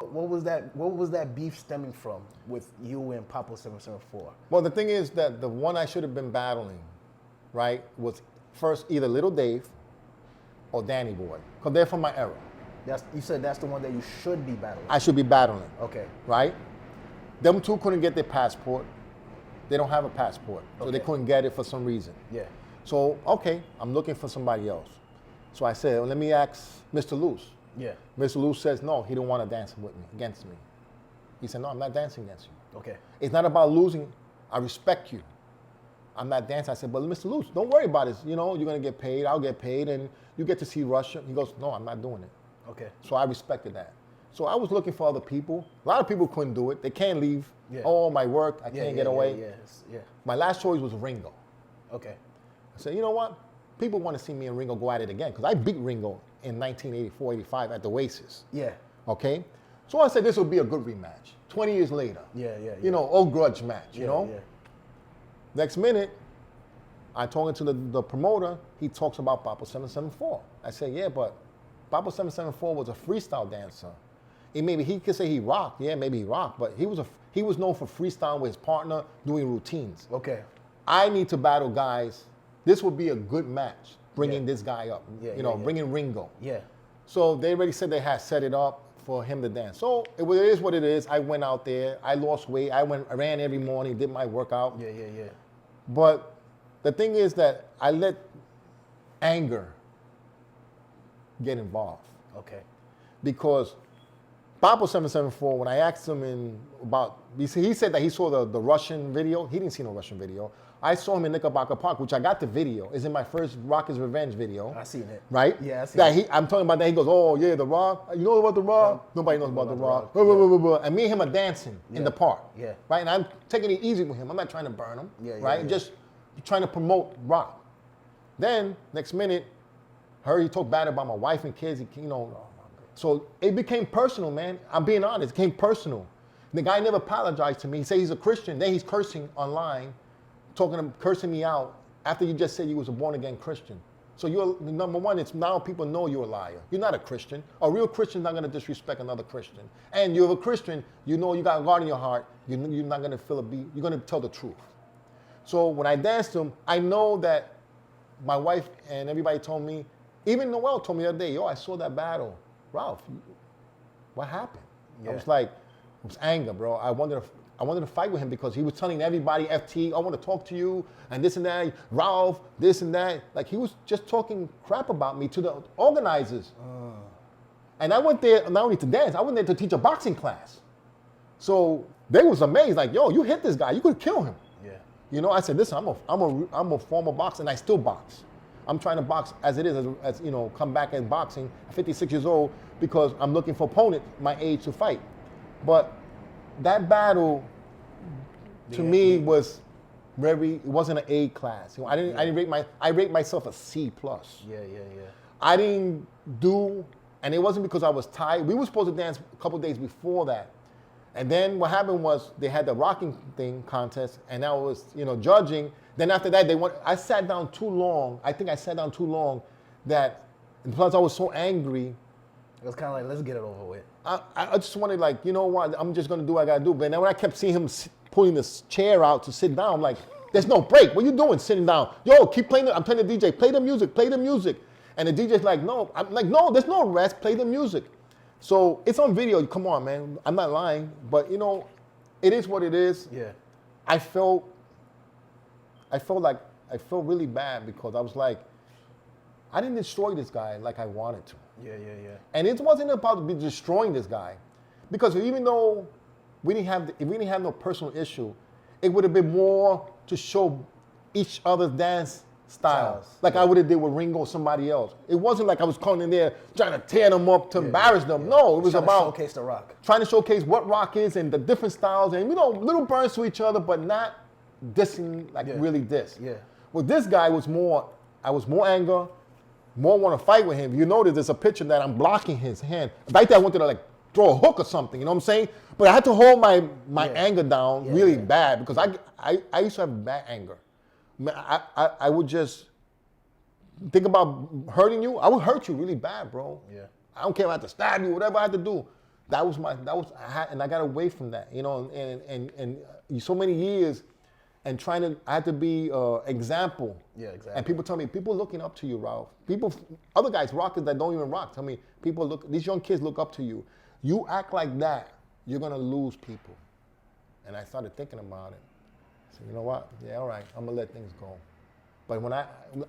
What was that beef stemming from with you and Papa 774? Well, the thing is that the one I should have been battling, right, was first either Little Dave or Danny Boy, because they're from my era. You said that's the one that you should be battling. I should be battling. Okay. Right? Them two couldn't get their passport. They don't have a passport, so they couldn't get it for some reason. Yeah. So, okay, I'm looking for somebody else. So I said, well, let me ask Mr. Luce. Yeah. Mr. Luce says, no, he don't want to dance with me, against me. He said, no, I'm not dancing against you. Okay. It's not about losing. I respect you. I'm not dancing. I said, but Mr. Luce, don't worry about it. You know, you're going to get paid. I'll get paid, and you get to see Russia. He goes, no, I'm not doing it. Okay. So I respected that. So I was looking for other people. A lot of people couldn't do it. They can't leave. Yeah. Oh, my work, I can't get away. Yeah. My last choice was Ringo. Okay. I said, you know what? People want to see me and Ringo go at it again, because I beat Ringo in 1984, 85 at the Oasis. Yeah. Okay? So I said this would be a good rematch. 20 years later. Yeah. You know, old grudge match, you know? Yeah. Next minute, I'm talking to the promoter. He talks about Papa 774. I said, yeah, but Papa 774 was a freestyle dancer. He could say he rocked. Yeah, maybe he rocked, but he was known for freestyle with his partner doing routines. Okay. I need to battle guys. This would be a good match, bringing this guy up. Bringing Ringo. Yeah. So they already said they had set it up for him to dance. So it is what it is. I went out there. I lost weight. I ran every morning, did my workout. Yeah. But the thing is that I let anger get involved. Okay. Because Papa 774, when I asked him he said that he saw the Russian video. He didn't see no Russian video. I saw him in Knickerbocker Park, which I got the video. It's in my first Rock is Revenge video. I seen it. Right? Yeah, I seen it. I'm talking about that. He goes, oh, yeah, The Rock. You know about The Rock? Nobody knows about The Rock. And me and him are dancing in the park. Yeah. Right? And I'm taking it easy with him. I'm not trying to burn him. Right? Yeah. Just trying to promote rock. Then, next minute, heard he talked bad about my wife and kids. So it became personal, man. I'm being honest. It became personal. The guy never apologized to me. He said he's a Christian. Then he's cursing online, cursing me out after you just said you was a born-again Christian. So you're, number one, it's now people know you're a liar. You're not a Christian. A real Christian's not going to disrespect another Christian. And you're a Christian, you know you got God in your heart. You're not going to feel a beat. You're going to tell the truth. So when I danced him, I know that my wife and everybody told me, even Noel told me the other day, yo, I saw that battle. Ralph, what happened? Yeah. I was like, it was anger, bro. I wanted to fight with him because he was telling everybody, FT, I want to talk to you, and this and that, Ralph, this and that. Like, he was just talking crap about me to the organizers. And I went there not only to dance, I went there to teach a boxing class. So they was amazed, like, yo, you hit this guy, you could kill him. Yeah. You know, I said, listen, I'm a former boxer, and I still box. I'm trying to box as it is, as come back at boxing, 56 years old, because I'm looking for opponent my age to fight. But that battle, to me, was it wasn't an A class. I rate myself a C+. Yeah. I didn't do, and it wasn't because I was tired. We were supposed to dance a couple days before that. And then what happened was they had the rocking thing contest, and I was, judging. Then after that, I sat down too long. I think I sat down too long that, plus I was so angry. It was kind of like, let's get it over with. I just wanted, like, you know what, I'm just going to do what I got to do. But then when I kept seeing him pulling this chair out to sit down, I'm like, there's no break. What are you doing sitting down? Yo, keep playing I'm telling the DJ, play the music. And the DJ's like, no. I'm like, no, there's no rest. Play the music. So it's on video. Come on, man. I'm not lying. But, it is what it is. Yeah. I felt really bad because I was like, I didn't destroy this guy like I wanted to. Yeah. And it wasn't about destroying this guy, because even though if we didn't have no personal issue, it would have been more to show each other's dance styles, like I would have did with Ringo or somebody else. It wasn't like I was coming in there trying to tear them up to embarrass them. Yeah. No, it was about showcase the rock. Trying to showcase what rock is and the different styles, and little burns to each other, but not dissing really diss. Yeah. Well, this guy was more. I was more anger, more want to fight with him. You notice there's a picture that I'm blocking his hand. Right there, I wanted to throw a hook or something. You know what I'm saying? But I had to hold my anger down really bad, because I used to have bad anger. I would just think about hurting you. I would hurt you really bad, bro. Yeah. I don't care if I had to stab you, whatever I had to do. And I got away from that, you know, and so many years and I had to be example. Yeah, exactly. And people tell me, people looking up to you, Ralph. Other guys, rockers that don't even rock, tell me, these young kids look up to you. You act like that, you're gonna lose people. And I started thinking about it. So you know what? Yeah, all right, I'm gonna let things go. But when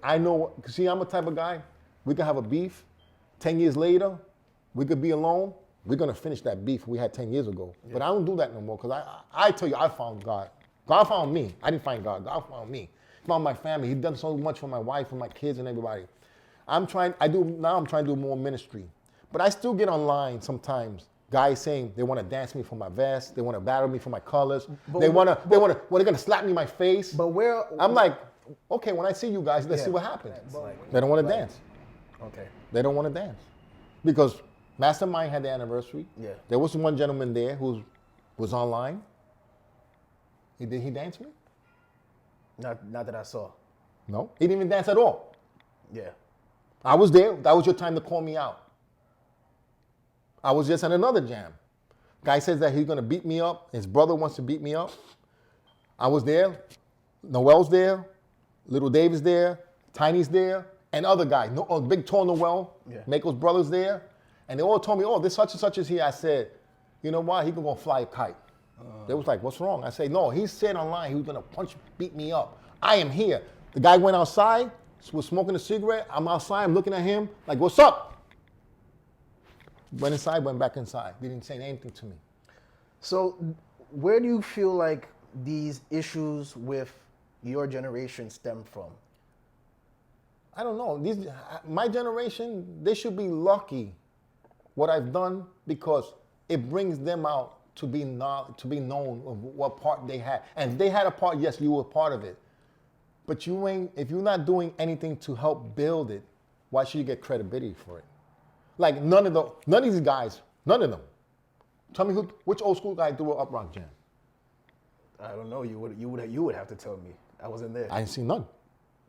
I know, see, I'm a type of guy, we can have a beef, 10 years later, we could be alone, we're gonna finish that beef we had 10 years ago. Yeah. But I don't do that no more, because I tell you, I found God. God found me. I didn't find God. God found me. He found my family. He's done so much for my wife and my kids and everybody. Now I'm trying to do more ministry. But I still get online sometimes, guys saying they want to dance me for my vest, they want to battle me for my colors, they're gonna slap me in my face. But I'm like, okay, when I see you guys, let's see what happens. They don't want to dance. Okay. They don't want to dance. Because Mastermind had the anniversary. Yeah. There was one gentleman there who was online. Did he dance me? Not that I saw. No, he didn't even dance at all. Yeah. I was there. That was your time to call me out. I was just at another jam. Guy says that he's going to beat me up. His brother wants to beat me up. I was there. Noel's there. Little David's there. Tiny's there. And other guys. Big tall Noel. Yeah. Mako's brother's there. And they all told me, oh, this such and such is here. I said, you know what? He can go fly a kite. They was like, what's wrong? I say, no, he said online he was going to beat me up. I am here. The guy went outside, was smoking a cigarette. I'm outside, I'm looking at him like, what's up? Went inside, went back inside. Didn't say anything to me. So where do you feel like these issues with your generation stem from? I don't know. My generation, they should be lucky what I've done, because it brings them out to be known of what part they had. And if they had a part, yes, you were part of it. But if you're not doing anything to help build it, why should you get credibility for it? Like none of these guys, none of them. Tell me which old school guy threw an Uprock jam? I don't know. You would have to tell me. I wasn't there. I ain't seen none.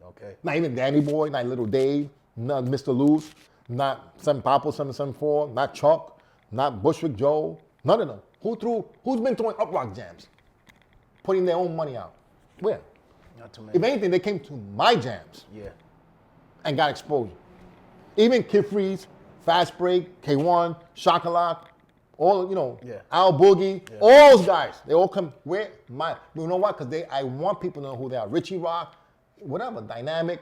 Okay. Not even Danny Boy, not Little Dave, not Mr. Luz, not Sam Papo 774, not Chuck, not Bushwick Joe, none of them. Who's been throwing Uprock jams? Putting their own money out. Where? Not too many. If anything, they came to my jams. Yeah. And got exposure. Even Kid Freeze, Fast Break, K1, Shockalock, all, Al Boogie, all those guys, they all come, you know what? Because I want people to know who they are. Richie Rock, whatever, Dynamic,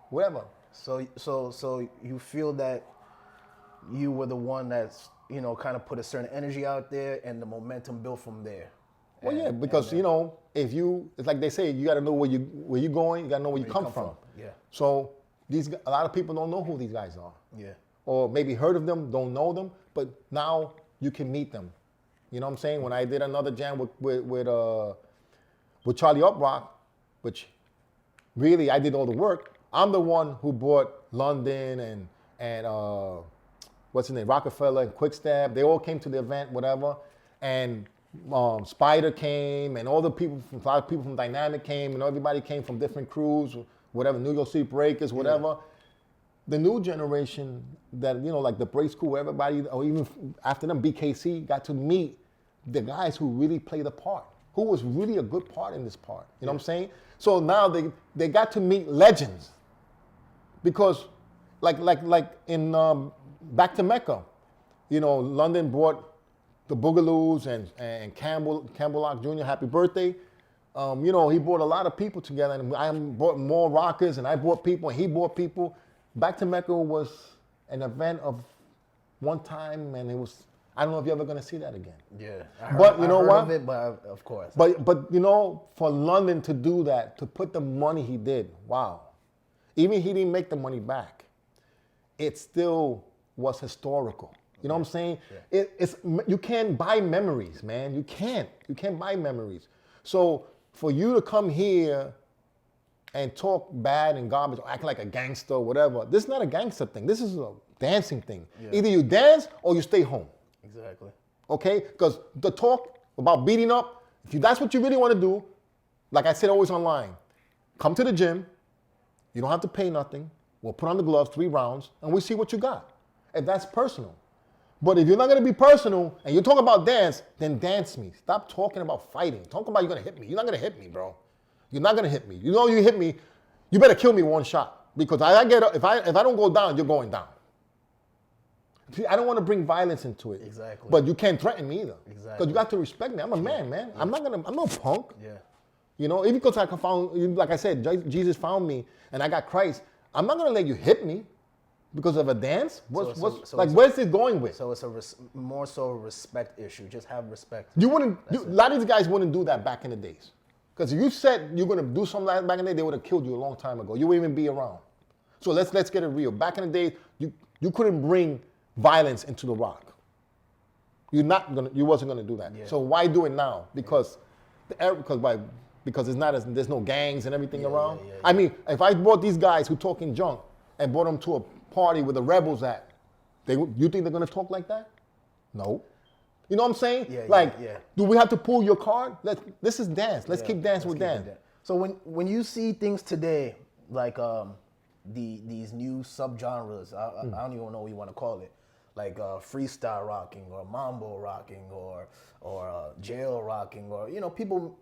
whatever. So you feel that you were the one that's, kind of put a certain energy out there and the momentum built from there. Well, yeah, because, it's like they say, you got to know where you're going, you got to know where you come from. Yeah. So a lot of people don't know who these guys are. Yeah. Or maybe heard of them, don't know them, but now you can meet them. You know what I'm saying? When I did another jam with Charlie Uprock, which really I did all the work, I'm the one who brought London and what's his name, Rockefeller and Quickstab. They all came to the event, whatever. And Spider came, and a lot of people from Dynamic came, and everybody came from different crews, whatever, New York City Breakers, whatever. Yeah. The new generation that, like the Break School, everybody, or even after them, BKC, got to meet the guys who really played a part, who was really a good part in this part. You know what I'm saying? So now they got to meet legends. Because like in Back to Mecca, London brought the Boogaloos and Campbell Lock Jr., happy birthday. He brought a lot of people together, and I brought more rockers, and I brought people, and he brought people. Back to Mecca was an event of one time, and it was, I don't know if you're ever going to see that again. Yeah. I heard of it, but of course. But for London to do that, to put the money he did, wow. Even he didn't make the money back. It still was historical. You know what I'm saying? Yeah. You can't buy memories, man. You can't buy memories. So for you to come here and talk bad and garbage, or act like a gangster or whatever, this is not a gangster thing. This is a dancing thing. Yeah. Either you dance or you stay home. Exactly. Okay? Because the talk about beating up, if that's what you really want to do, like I said always online, come to the gym. You don't have to pay nothing. We'll put on the gloves, 3 rounds, and we see what you got. If that's personal. But if you're not gonna be personal and you talk about dance, then dance me. Stop talking about fighting. Talk about you're gonna hit me. You're not gonna hit me, bro. You're not gonna hit me. You know you hit me, you better kill me one shot. Because if I don't go down, you're going down. See, I don't want to bring violence into it. Exactly. But you can't threaten me either. Exactly. Because you got to respect me. I'm a man, man. Yeah. I'm no punk. Yeah. You know, even because like I said, Jesus found me and I got Christ. I'm not gonna let you hit me because of a dance. Where's it going with? So it's more so a respect issue. Just have respect. A lot of these guys wouldn't do that back in the days. Because if you said you're gonna do something like that back in the day, they would have killed you a long time ago. You wouldn't even be around. So let's get it real. Back in the day, you couldn't bring violence into the rock. You wasn't gonna do that. Yeah. So why do it now? Because there's no gangs and everything around. Yeah. I mean, if I brought these guys who talking junk and brought them to a party with the rebels at, you think they're gonna talk like that? No. You know what I'm saying? Yeah. Do we have to pull your card? This is dance. Let's keep dancing with dance. So when you see things today, like these new subgenres, I don't even know what you want to call it, like freestyle rocking or mambo rocking or jail rocking, or people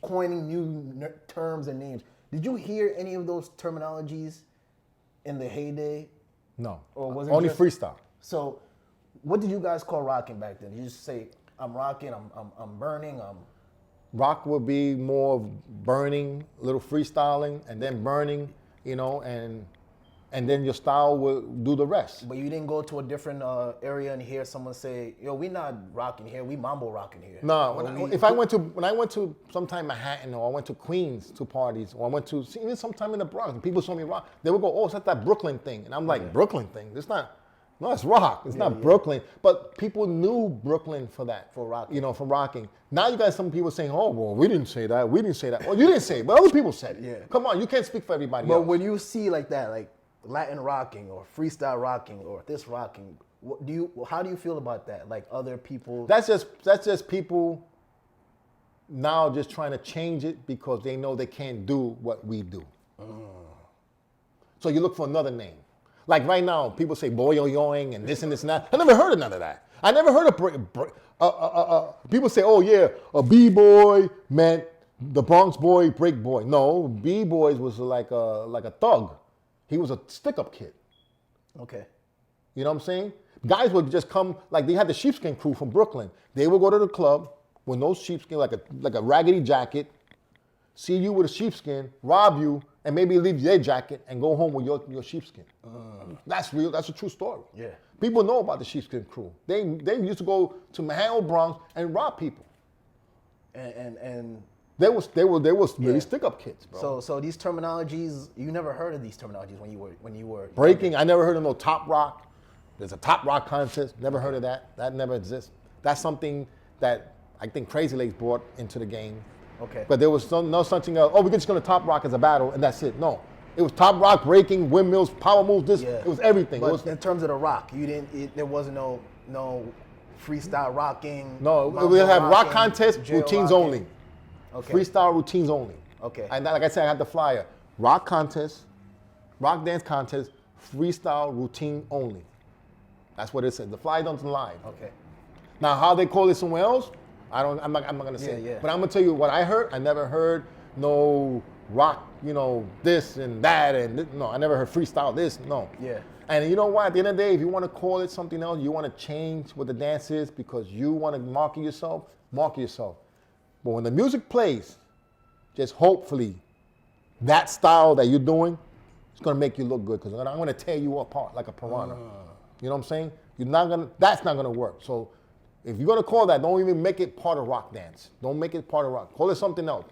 coining new terms and names. Did you hear any of those terminologies in the heyday? No. Or was it only freestyle? So, what did you guys call rocking back then? Did you just say, I'm rocking, I'm burning, Rock would be more of burning, a little freestyling, and then burning, and then your style will do the rest. But you didn't go to a different area and hear someone say, "Yo, we not rocking here, we mambo rocking here." No, when I went to sometime Manhattan, or I went to Queens to parties, or I went to even sometime in the Bronx, and people saw me rock, they would go, "Oh, it's not that Brooklyn thing," and I'm like, "Brooklyn thing? It's not." No, it's rock. It's not Brooklyn. But people knew Brooklyn for that. For rocking. For rocking. Now you got some people saying, "Oh, well, we didn't say that. We didn't say that." Well, you didn't say it, but other people said it. Yeah. Come on, you can't speak for everybody else. But when you see like that, like Latin rocking or freestyle rocking or this rocking, how do you feel about that? Like other people? That's just people now just trying to change it because they know they can't do what we do. So you look for another name. Like right now, people say boy-yo-yoing and this and that. I never heard of none of that. I never heard of people say, "Oh yeah, a b-boy meant the Bronx boy, break boy." No, b-boys was like a thug. He was a stick-up kid. Okay. You know what I'm saying? Guys would just come, like they had the sheepskin crew from Brooklyn. They would go to the club with no sheepskin, like a raggedy jacket, see you with a sheepskin, rob you, and maybe leave their jacket and go home with your sheepskin. That's real. That's a true story. Yeah. People know about the sheepskin crew. They used to go to Manhattan or Bronx and rob people. And they was really stick-up kids, bro. So these terminologies, you never heard of these terminologies when you were breaking. I never heard of no top rock. There's a top rock contest. Never heard of that. That never exists. That's something that I think Crazy Legs brought into the game. Okay. But there was no something else. Oh, we're just going to top rock as a battle, and that's it. No. It was top rock, breaking, windmills, power moves, it was everything. But in terms of the rock, there wasn't no freestyle rocking. No, we have rock contests, routines rocking. only. Okay. Freestyle routines only. Okay. And like I said, I had the flyer. Rock contest, rock dance contest, freestyle routine only. That's what it said. The flyer doesn't lie. Okay. Now, how they call it somewhere else, I'm not gonna say. Yeah. But I'm gonna tell you what I heard. I never heard no rock, this and that, and no, I never heard freestyle this. No. Yeah. And you know what? At the end of the day, if you want to call it something else, you want to change what the dance is because you want to market yourself. But when the music plays, just hopefully that style that you're doing is gonna make you look good because I'm gonna tear you apart like a piranha. You know what I'm saying? That's not gonna work. So if you're gonna call that, don't even make it part of rock dance. Don't make it part of rock. Call it something else.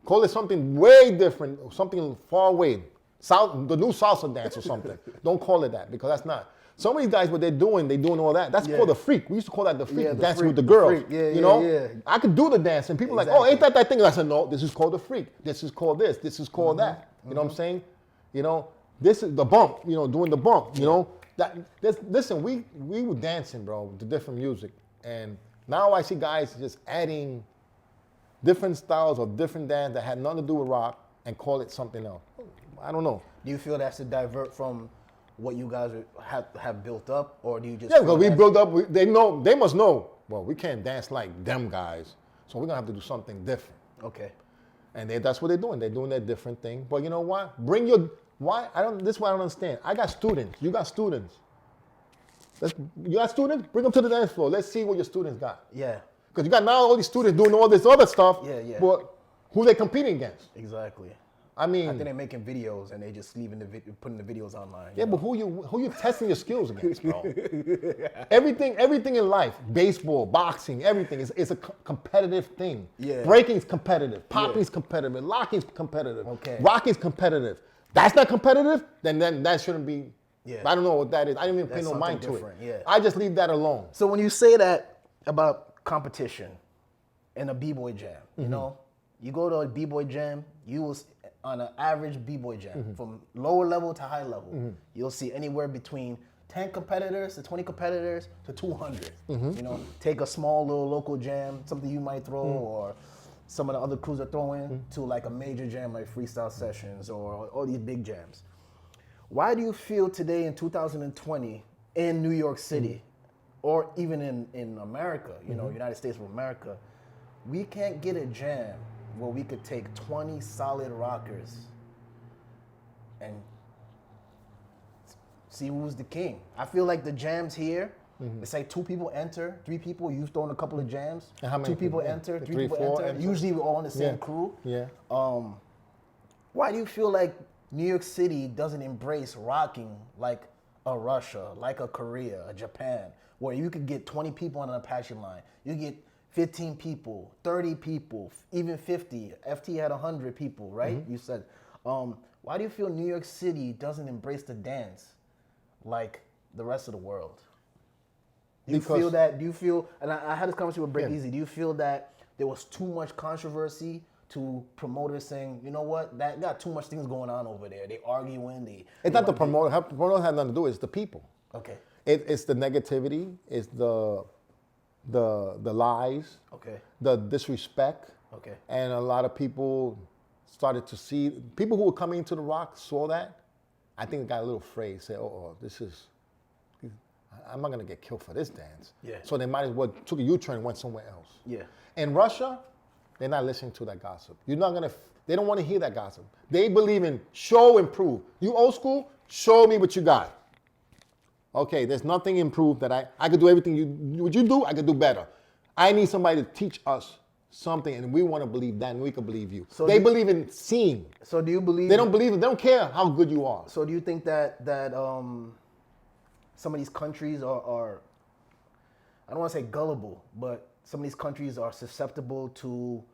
Call it something way different, something far away. The new salsa dance or something. Don't call it that because that's not. Some of these guys, what they're doing all that. That's called the freak. We used to call that the freak, dancing with the girls. Yeah. I could do the dance and people are like, "Oh, ain't that thing?" And I said, "No, this is called the freak. This is called this. This is called that." You know what I'm saying? This is the bump, doing the bump, listen, we were dancing, bro, to different music. And now I see guys just adding different styles of different dance that had nothing to do with rock and call it something else. I don't know. Do you feel that's to divert from what you guys have built up, or do you just? Yeah, because we build up. They must know. Well, we can't dance like them guys, so we're gonna have to do something different. Okay. And that's what they're doing. They're doing their different thing. But you know what? This is what I don't understand. I got students. You got students. You got students? Bring them to the dance floor. Let's see what your students got. Yeah. Because you got now all these students doing all this other stuff. Yeah, yeah. But who they competing against? Exactly. I mean, I think they're making videos and they just putting the videos online. Yeah, but who you testing your skills against, bro? Everything in life, baseball, boxing, everything is a competitive thing. Yeah. Breaking's competitive, popping's competitive, locking's competitive, Okay. rocking's competitive. That's not competitive, then that shouldn't be. Yeah. I don't know what that is. I didn't even pay That's no mind something to it. different, yeah. I just leave that alone. So when you say that about competition in a b-boy jam, you know, you go to a b-boy jam, you will on an average b-boy jam from lower level to high level, you'll see anywhere between 10 competitors to 20 competitors to 200. You know, take a small little local jam, something you might throw, or some of the other crews are throwing, to like a major jam like Freestyle Sessions or all these big jams. Why do you feel today in 2020 in New York City, or even in America, you know, United States of America, we can't get a jam where we could take 20 solid rockers and see who's the king? I feel like the jams here, it's like 2 people enter, 3 people, you've thrown a couple of jams, And how many 2 people people? Yeah. enter, 3 3, people 4 enter. enter. Usually we're all on the same Yeah. crew. Yeah. Why do you feel like New York City doesn't embrace rocking like a Russia, like a Korea, a Japan, where you could get 20 people on an Apache line, you get 15 people, 30 people, even 50. FT had 100 people, right? You said. Why do you feel New York City doesn't embrace the dance like the rest of the world? Do you feel that? Do you feel? And I had this conversation with Break Easy. Do you feel that there was too much controversy to promoters saying, you know what, that got too much things going on over there. They arguing. It's not the promoter. The promoter has nothing to do with it. It's the people. Okay. It's the negativity. It's the lies. Okay. The disrespect. Okay. And a lot of people started to see, people who were coming into the rock saw that. I think they got a little afraid, said, I'm not gonna get killed for this dance. Yeah. So they might as well took a U-turn and went somewhere else. Yeah. In Russia, they're not listening to that gossip. They don't want to hear that gossip. They believe in show and prove. You old school, show me what you got. Okay, there's nothing improved that I could do everything what you do, I could do better. I need somebody to teach us something, and we want to believe that, and we can believe you. So they believe in seeing. So do you believe? They don't believe it. They don't care how good you are. So do you think that some of these countries are I don't want to say gullible, but some of these countries are susceptible to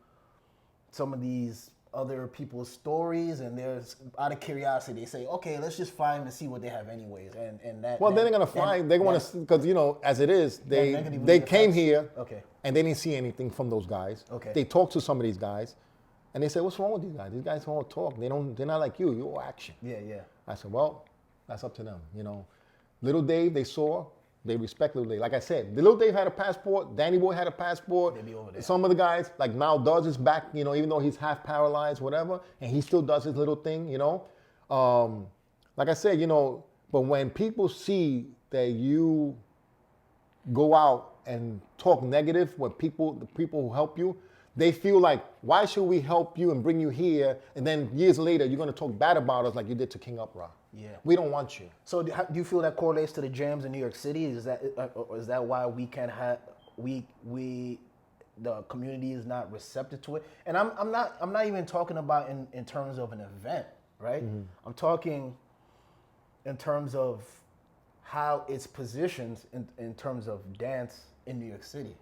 some of these other people's stories, and there's out of curiosity they say, okay, let's just fly them and see what they have anyways, and that. Well, they're gonna fly. They want to, because as it is, they came here, okay, and they didn't see anything from those guys. Okay. They talked to some of these guys, and they said, what's wrong with these guys? These guys don't talk. They're not like you. You're action. Yeah, yeah. I said, well, that's up to them. Little Dave, they saw. They respect Little Dave. Like I said, Little Dave had a passport. Danny Boy had a passport. They be over there. Some of the guys, like now, does his back, even though he's half paralyzed, whatever, and he still does his little thing, Like I said, but when people see that you go out and talk negative with the people who help you, they feel like, why should we help you and bring you here? And then years later, you're going to talk bad about us like you did to King Uprock. Yeah. We don't want you. So do you feel that correlates to the jams in New York City? Is that why we can't have the community is not receptive to it? And I'm not even talking about in terms of an event, right? Mm-hmm. I'm talking in terms of how it's positioned in terms of dance in New York City.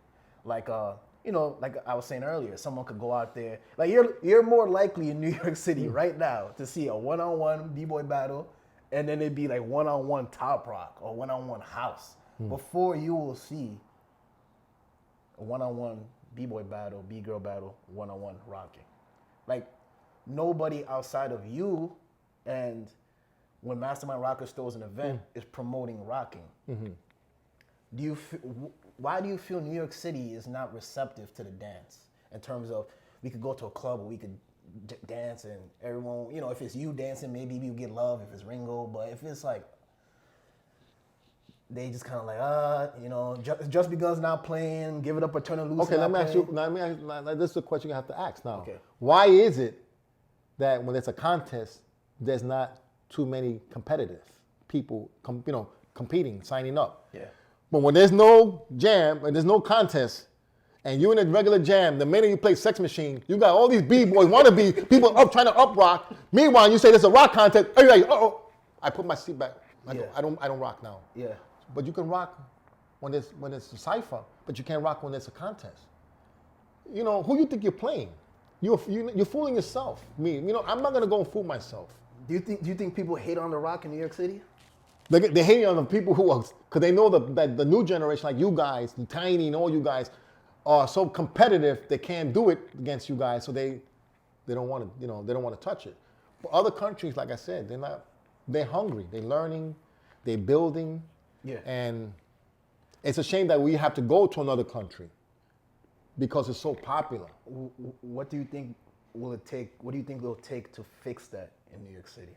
Like like I was saying earlier, someone could go out there. Like you're more likely in New York City right now to see a one-on-one b-boy battle, and then it'd be like one-on-one top rock or one-on-one house before you will see a one-on-one b-boy battle, b-girl battle, one-on-one rocking. Like nobody outside of you, and when Mastermind Rockers throws an event, is promoting rocking. Mm-hmm. Why do you feel New York City is not receptive to the dance in terms of we could go to a club where we could dance and everyone, if it's you dancing, maybe you get love if it's Ringo, but if it's like they just kind of like, just because not playing, give it up or turn it loose. Okay, let me ask you. Now, this is a question you have to ask now. Okay. Why is it that when it's a contest, there's not too many competitive people, competing, signing up? Yeah. But when there's no jam and there's no contest, and you're in a regular jam, the minute you play Sex Machine, you got all these B-boys, wannabe people up trying to uprock. Meanwhile, you say there's a rock contest. Hey, like, I put my seat back. I don't rock now. Yeah. But you can rock when it's a cipher, but you can't rock when it's a contest. Who you think you're playing? You're fooling yourself. I'm not gonna go and fool myself. Do you think people hate on the rock in New York City? They hate on the people who are, because they know that the new generation, like you guys, and Tiny and all you guys, are so competitive they can't do it against you guys, so they don't want to, they don't want to touch it. But other countries, like I said, they're hungry, they're learning, they're building, and it's a shame that we have to go to another country because it's so popular. What do you think will it take? What do you think it'll take to fix that in New York City?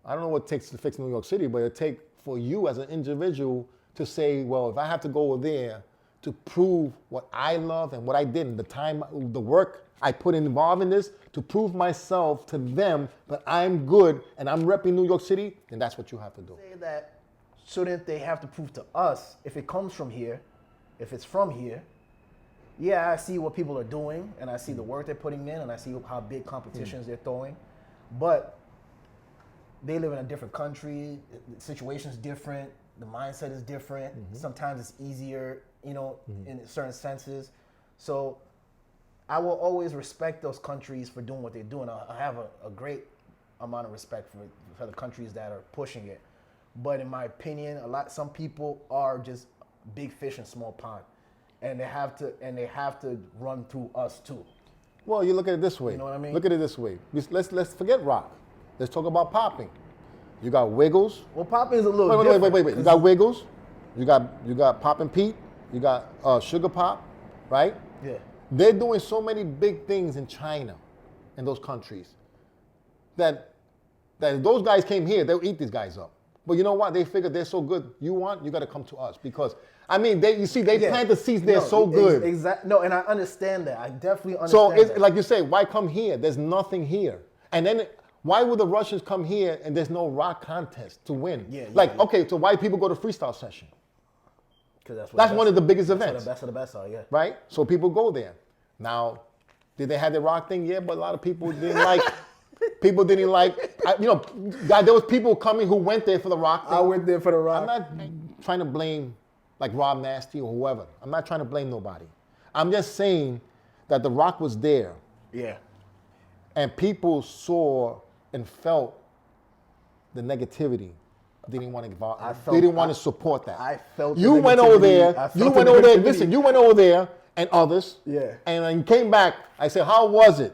I don't know what it takes to fix New York City, but it takes for you as an individual to say, well, if I have to go over there to prove what I love and what I did, and the work I put involved in this, to prove myself to them that I'm good and I'm repping New York City, then that's what you have to do. Say that, shouldn't they have to prove to us if it comes from here, if it's from here? Yeah, I see what people are doing, and I see the work they're putting in, and I see how big competitions they're throwing, but they live in a different country, the situation's different, the mindset is different. Sometimes it's easier, in certain senses. So I will always respect those countries for doing what they're doing. I have a great amount of respect for the countries that are pushing it. But in my opinion, some people are just big fish in small pond, and they have to run through us too. Well, you look at it this way. You know what I mean? Look at it this way. Let's forget rock. Let's talk about popping. You got Wiggles. Well, popping is a little different. Wait. You got Wiggles. You got Poppin' Pete. You got Sugar Pop, right? Yeah. They're doing so many big things in China, in those countries, that if those guys came here, they'll eat these guys up. But you know what? They figured they're so good. You got to come to us because they plant the seeds. They're so good. Exactly. No, and I understand that. I definitely understand. So it's that. like you say, why come here? There's nothing here, and then. Why would the Russians come here and there's no rock contest to win? Okay, so why people go to freestyle session? Because that's one of the biggest events. That's what the best are, yeah. Right? So people go there. Now, did they have the rock thing? Yeah, but a lot of people didn't like. People didn't like. There was people coming who went there for the rock thing. I went there for the rock. I'm not trying to blame like Rob Nasty or whoever. I'm not trying to blame nobody. I'm just saying that the rock was there. Yeah. And people saw and felt the negativity. They didn't want to involve. They didn't want to support that. I felt. You went over there. Listen, you went over there, and others. Yeah. And when you came back, I said, "How was it?"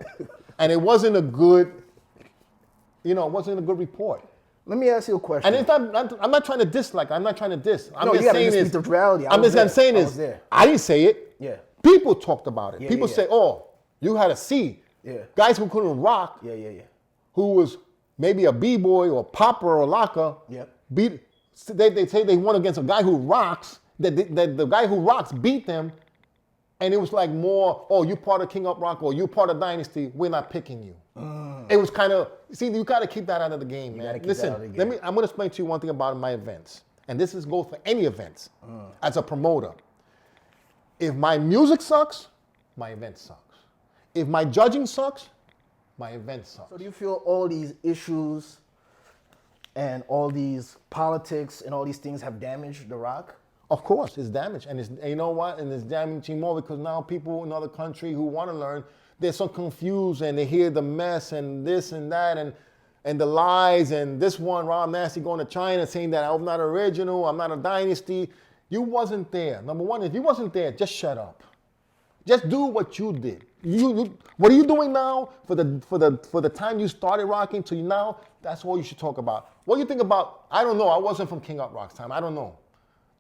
And it wasn't a good. It wasn't a good report. Let me ask you a question. And it's not, I'm not trying to diss. I'm not trying to diss. I'm just saying this. The reality. I'm saying this. I didn't say it. Yeah. People talked about it. Yeah, people say, "Oh, you had a C." Yeah. Guys who couldn't rock. Yeah. Who was maybe a b-boy or a popper or a locker, they say they won against a guy who rocks, that the guy who rocks beat them, and it was like more, oh, you part of King Uprock or you part of Dynasty, we're not picking you. It was kind of, you got to keep that out of the game, man. Listen, I'm going to explain to you one thing about my events, and this goes for any events. As a promoter, if my music sucks, my event sucks. If my judging sucks, my event sucks. So do you feel all these issues and all these politics and all these things have damaged the rock? Of course, it's damaged. And you know what? And it's damaging more because now people in other countries who want to learn, they're so confused and they hear the mess and this and that and the lies and this one, Rob Nasty going to China saying that I'm not original, I'm not a dynasty. You wasn't there. Number one, if you wasn't there, just shut up. Just do what you did. What are you doing now for the time you started rocking to now? That's all you should talk about. What do you think about? I don't know. I wasn't from King Uprock's time. I don't know.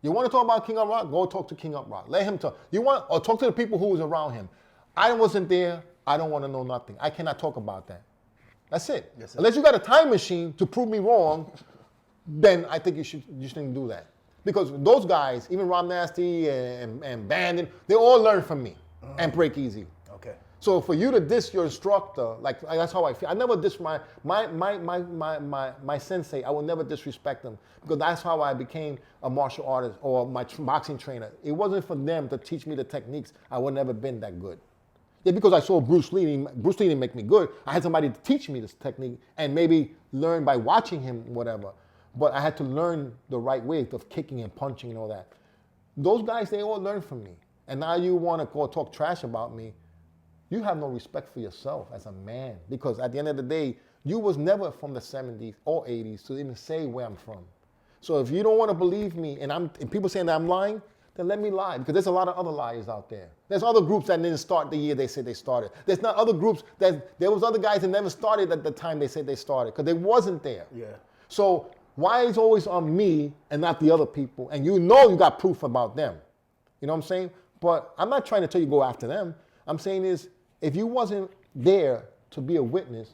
You want to talk about King Uprock? Go talk to King Uprock. Let him talk. Or talk to the people who was around him. I wasn't there. I don't want to know nothing. I cannot talk about that. That's it. Yes, unless you got a time machine to prove me wrong, then I think you shouldn't do that. Because those guys, even Rob Nasty and Bandon, they all learn from me and break easy. Okay. So for you to diss your instructor, like that's how I feel. I never diss my sensei. I will never disrespect them because that's how I became a martial artist or my boxing trainer. It wasn't for them to teach me the techniques. I would never been that good. Yeah, because I saw Bruce Lee. Bruce Lee didn't make me good. I had somebody to teach me this technique and maybe learn by watching him, whatever. But I had to learn the right way of kicking and punching and all that. Those guys, they all learned from me. And now you want to go talk trash about me. You have no respect for yourself as a man. Because at the end of the day, you was never from the 70s or 80s to even say where I'm from. So if you don't want to believe me and people saying that I'm lying, then let me lie, because there's a lot of other liars out there. There's other groups that didn't start the year they said they started. There's not other groups there was other guys that never started at the time they said they started, because they wasn't there. Yeah. So why is it always on me and not the other people? And you know you got proof about them. You know what I'm saying? But I'm not trying to tell you go after them. I'm saying is, if you wasn't there to be a witness,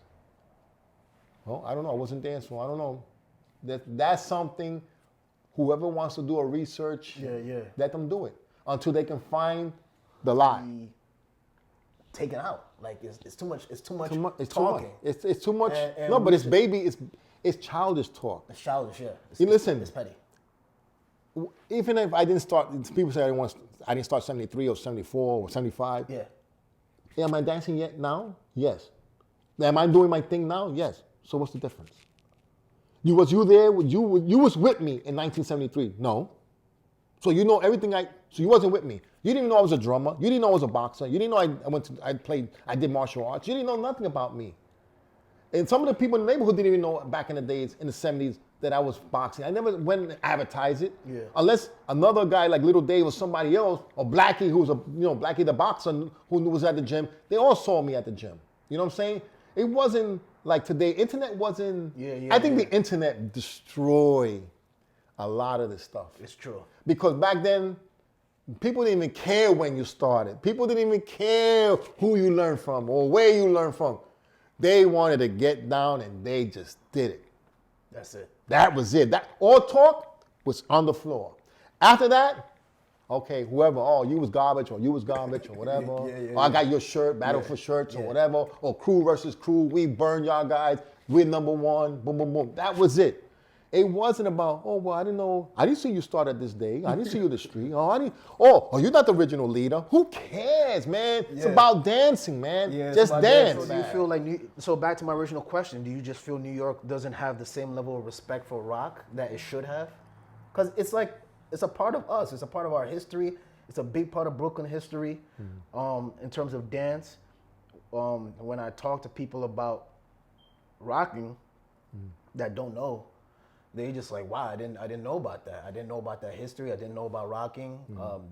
well, I don't know, I wasn't there, so I don't know. That's something. Whoever wants to do a research, let them do it until they can find the lie. Taken out, like it's too much. It's too much. It's talking. Too much. It's too much. And no, but it's baby. It's childish talk. It's childish, yeah. Listen. It's petty. Even if I didn't start, people say I didn't start 73 or 74 or 75. Yeah. Am I dancing yet now? Yes. Am I doing my thing now? Yes. So what's the difference? Was you there? You was with me in 1973? No. So you know everything. So you wasn't with me. You didn't even know I was a drummer. You didn't know I was a boxer. You didn't know I did martial arts. You didn't know nothing about me. And some of the people in the neighborhood didn't even know back in the days, in the 70s, that I was boxing. I never went and advertised it. Yeah. Unless another guy like Little Dave or somebody else, or Blackie, who was Blackie the boxer who was at the gym, they all saw me at the gym. You know what I'm saying? It wasn't like today. Internet wasn't. I think the internet destroyed a lot of this stuff. It's true. Because back then, people didn't even care when you started. People didn't even care who you learned from or where you learned from. They wanted to get down and they just did it. That's it. That was it. That all talk was on the floor. After that, okay, whoever, you was garbage or you was garbage or whatever. Or I got your shirt, battle for shirts or whatever. Or crew versus crew, we burn y'all guys, we're number one, boom, boom, boom. That was it. It wasn't about, I didn't know, I didn't see you start at this day. I didn't see you in the street. You're not the original leader. Who cares, man? It's about dancing, man. Yeah, just dance. So do you feel like, so back to my original question, do you just feel New York doesn't have the same level of respect for rock that it should have? Because it's like, it's a part of us. It's a part of our history. It's a big part of Brooklyn history in terms of dance. When I talk to people about rocking that don't know, they just like, wow, I didn't know about that. I didn't know about that history. I didn't know about rocking.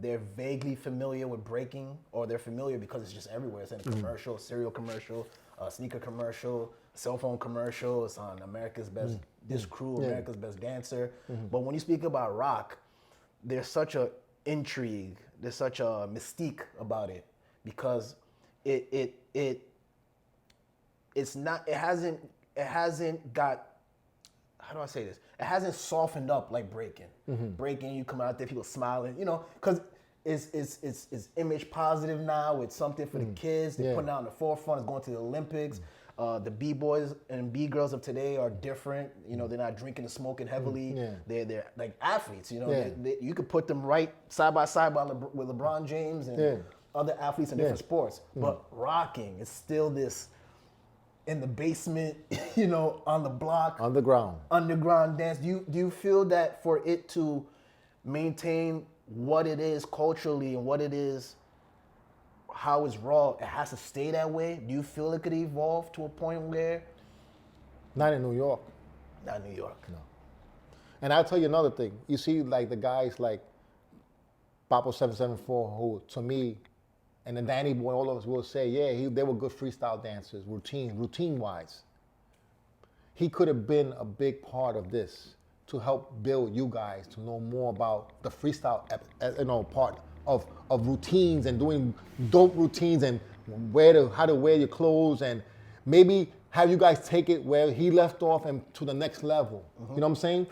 They're vaguely familiar with breaking, or they're familiar because it's just everywhere. It's in a commercial, cereal commercial, sneaker commercial, cell phone commercial. It's on America's Best, this crew, America's Best Dancer. But when you speak about rock, there's such a intrigue. There's such a mystique about it because it hasn't got, how do I say this? It hasn't softened up like breaking. Breaking, you come out there, people smiling, because it's image positive now. It's something for the kids. They're putting it out in the forefront. It's going to the Olympics. The B-boys and B-girls of today are different. They're not drinking and smoking heavily. They're like athletes. You could put them right side by side with LeBron James and other athletes in different sports. But rocking is still this in the basement, on the block, underground dance. Do you feel that for it to maintain what it is culturally and what it is, how it's raw, it has to stay that way? Do you feel it could evolve to a point where? Not in New York. Not New York. No. And I'll tell you another thing. You see, like the guys like Papo 774, who to me, and then Danny Boy, all of us will say, they were good freestyle dancers, routine-wise. He could have been a big part of this to help build you guys to know more about the freestyle, part of routines and doing dope routines and how to wear your clothes, and maybe have you guys take it where he left off and to the next level. You know what I'm saying?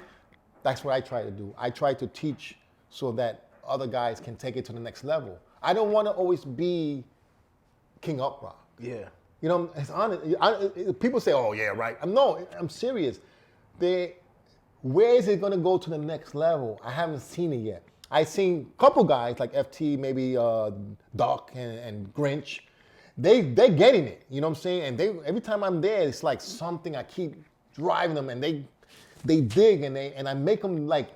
That's what I try to do. I try to teach so that other guys can take it to the next level. I don't want to always be King Uprock. Yeah. You know, it's honest. People say, "Oh yeah, right." No, I'm serious. Where is it going to go to the next level? I haven't seen it yet. I've seen a couple guys like FT, maybe Doc and Grinch. They're getting it. You know what I'm saying? And every time I'm there, it's like something. I keep driving them, and they dig, and I make them like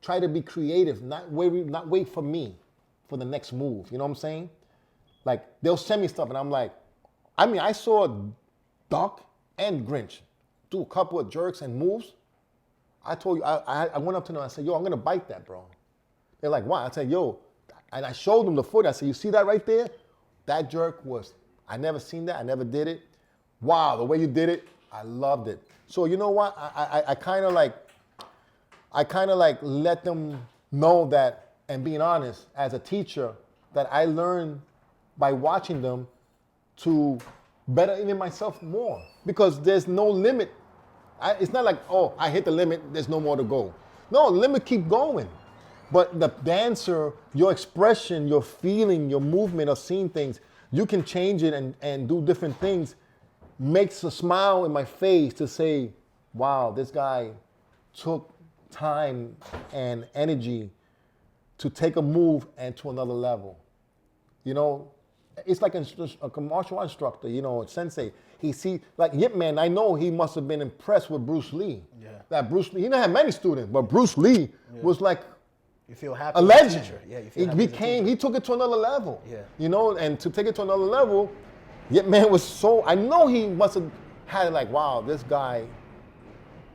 try to be creative, not wait for me for the next move. You know what I'm saying? Like they'll send me stuff, and I'm like, I saw Doc and Grinch do a couple of jerks and moves. I told you, I went up to them, I said, yo, I'm gonna bite that, bro. They're like, why? I said, yo, and I showed them the foot. I said, you see that right there? That jerk I never seen that, I never did it. Wow, the way you did it, I loved it. So you know what? I kind of like let them know that, and being honest, as a teacher, that I learned by watching them to better even myself more, because there's no limit. It's not like, oh, I hit the limit, there's no more to go. No, the limit keep going. But the dancer, your expression, your feeling, your movement of seeing things, you can change it and do different things, makes a smile in my face to say, wow, this guy took time and energy to take a move and to another level. You know, it's like a martial art instructor, you know, a sensei. He see, like Yip Man, I know he must have been impressed with Bruce Lee. Yeah. That Bruce Lee, he didn't have many students, but Bruce Lee was like you feel happy a legend. Yeah, you feel happy. He took it to another level. Yeah. You know, and to take it to another level, Yip Man was I know he must have had like, wow, this guy,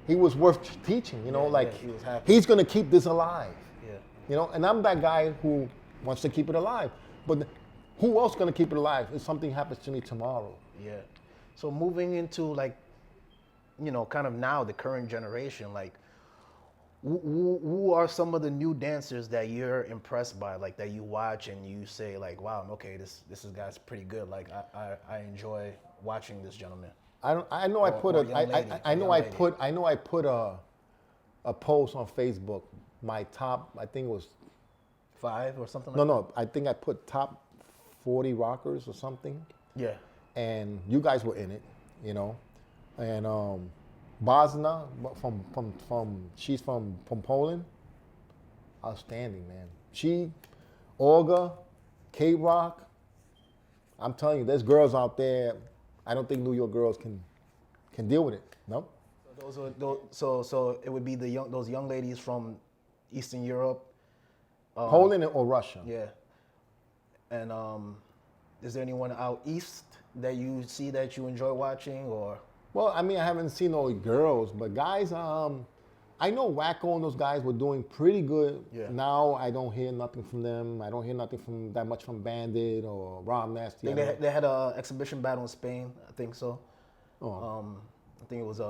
he was worth teaching, you know, he was happy. He's gonna keep this alive. Yeah. You know, and I'm that guy who wants to keep it alive. But who else gonna keep it alive if something happens to me tomorrow? Yeah. So moving into like, you know, kind of now the current generation, like who are some of the new dancers that you're impressed by, like that you watch and you say like, wow, okay, this guy's pretty good. Like I enjoy watching this gentleman. I know I put a post on Facebook. My top, I think it was 5 or something like that. No, I think I put top 40 rockers or something. Yeah. And you guys were in it, you know. And Bourdain she's from Poland. Outstanding, man. Olga, K-Rock. I'm telling you, there's girls out there. I don't think New York girls can deal with it. No. So it would be those young ladies from Eastern Europe. Poland or Russia. Yeah. And is there anyone out east that you see that you enjoy watching, or? Well, I mean, I haven't seen no girls, but guys, I know Wacko and those guys were doing pretty good. Yeah. Now I don't hear nothing from them. I don't hear nothing that much from Bandit or Rob Nasty. They had an exhibition battle in Spain, I think so. Oh. I think it was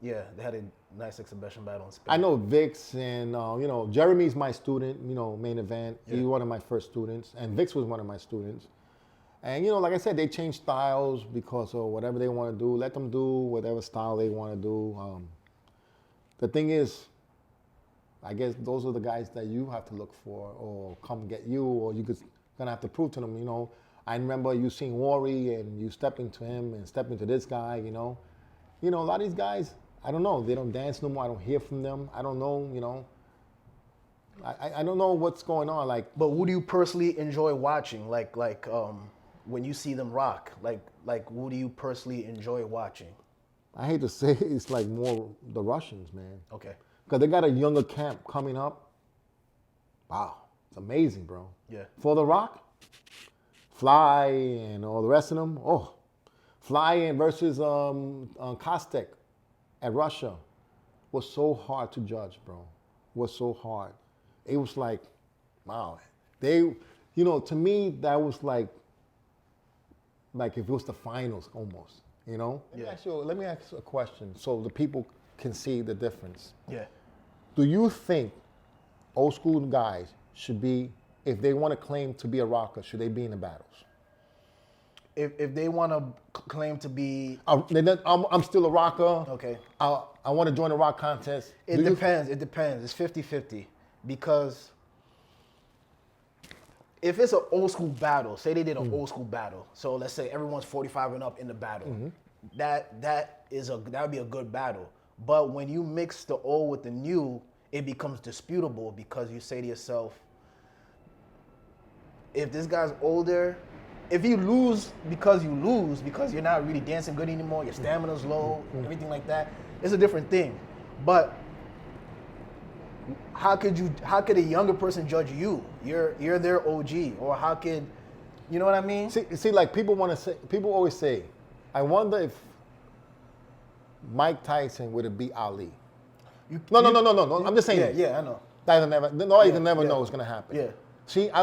they had a nice exhibition battle in Spain. I know Vix and you know, Jeremy's my student, you know, main event. Yeah. He's one of my first students, and Vix was one of my students. And you know, like I said, they change styles because of whatever they want to do. Let them do whatever style they want to do. The thing is, I guess those are the guys that you have to look for, or come get you, or you're gonna have to prove to them. You know, I remember you seeing Worry and you step into him and step into this guy. You know, a lot of these guys, I don't know. They don't dance no more. I don't hear from them. I don't know. You know, I don't know what's going on. Like, but who do you personally enjoy watching? Like when you see them rock, like who do you personally enjoy watching? I hate to say it, it's like more the Russians, man. Okay. Because they got a younger camp coming up. Wow, it's amazing, bro. Yeah. For the Rock, Fly and all the rest of them. Oh, Fly and versus Kostek at Russia was so hard to judge, bro. Was so hard. It was like, wow. They, to me, that was like if it was the finals almost, Yeah. Let me ask you a question so the people can see the difference. Yeah. Do you think old school guys should be, if they want to claim to be a rocker, should they be in the battles? if they want to claim to be, I'm still a rocker. okay, I want to join the rock contest. it depends. It depends. It's 50-50 because if it's an old school battle, say they did an old school battle, so let's say everyone's 45 and up in the battle, that would be a good battle. But when you mix the old with the new, it becomes disputable because you say to yourself, if this guy's older, if you lose because you're not really dancing good anymore, your stamina's low, everything like that, it's a different thing. But how could a younger person judge you? You're their OG, or how could, you know what I mean? See, like people always say, I wonder if Mike Tyson would have beat Ali. No. I'm just saying. Yeah, I know. Nobody can never know what's gonna happen. Yeah. See, I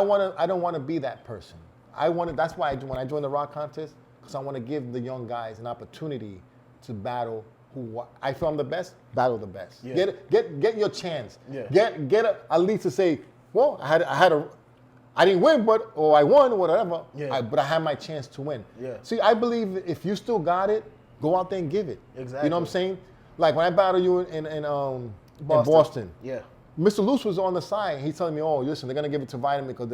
don't want to be that person. That's why when I joined the rock contest, because I want to give the young guys an opportunity to battle who I feel I'm the best, battle the best. Yeah. Get your chance. Yeah. Get at least to say, well, I didn't win, or I won, or whatever. Yeah. But I had my chance to win. Yeah. See, I believe if you still got it, go out there and give it. Exactly. You know what I'm saying? Like when I battled you in Boston. Yeah. Mr. Luce was on the side. He's telling me, oh, listen, they're going to give it to Vitamin because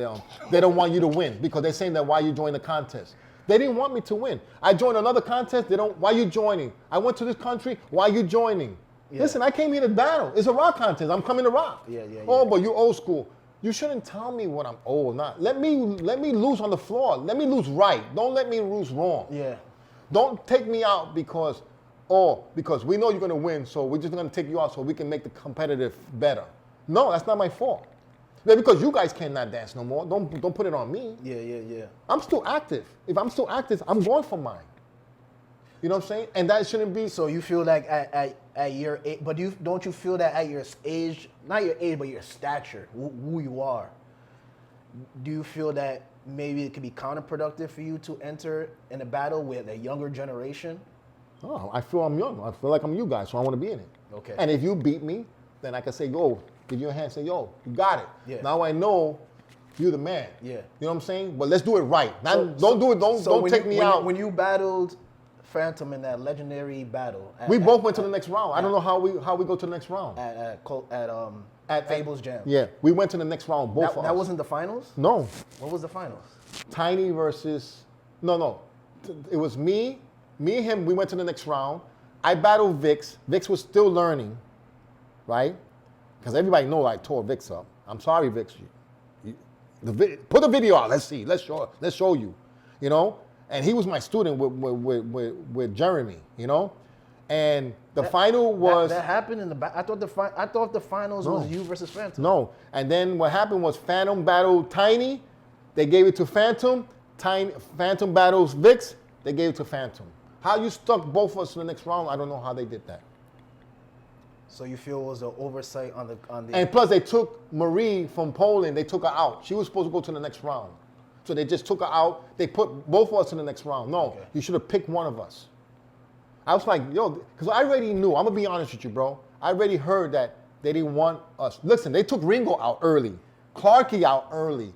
they don't want you to win because they're saying that why you joined the contest. They didn't want me to win. I joined another contest. Why you joining? I went to this country. Why you joining? Yeah. Listen, I came here to battle. It's a rock contest. I'm coming to rock. Yeah. Oh, but you old school. You shouldn't tell me what I'm old or not. Let me lose on the floor. Let me lose right. Don't let me lose wrong. Yeah. Don't take me out because we know you're going to win, so we're just going to take you out so we can make the competitive better. No, that's not my fault. Yeah, because you guys cannot dance no more. Don't put it on me. Yeah. I'm still active. If I'm still active, I'm going for mine. You know what I'm saying? And that shouldn't be. So you feel like at your age, but don't you feel that at your age, not your age, but your stature, who you are, do you feel that maybe it could be counterproductive for you to enter in a battle with a younger generation? Oh, I feel I'm young. I feel like I'm you guys, so I want to be in it. Okay. And if you beat me, then I can say, yo, give you a hand, say, yo, you got it. Yeah. Now I know you're the man. Yeah. You know what I'm saying? But let's do it right. Don't take me out. When you battled Phantom in that legendary battle, we both went to the next round. I don't know how we go to the next round. At Fable's Jam. Yeah, we went to the next round. Both of us. That wasn't the finals? No. What was the finals? Tiny versus no. It was me and him. We went to the next round. I battled Vix. Vix was still learning, right? Because everybody know I tore Vix up. I'm sorry, Vix. Put the video out. Let's see. Let's show you. You know. And he was my student with Jeremy. You know. And the final was that happened in the back. I thought the finals was you versus Phantom. No. And then what happened was Phantom battled Tiny. They gave it to Phantom. Phantom battles Vix. They gave it to Phantom. How you stuck both of us to the next round? I don't know how they did that. So you feel it was an oversight on the. And plus, they took Marie from Poland. They took her out. She was supposed to go to the next round, so they just took her out. They put both of us in the next round. No, okay. You should have picked one of us. I was like, yo, because I already knew. I'm gonna be honest with you, bro. I already heard that they didn't want us. Listen, they took Ringo out early, Clarky out early,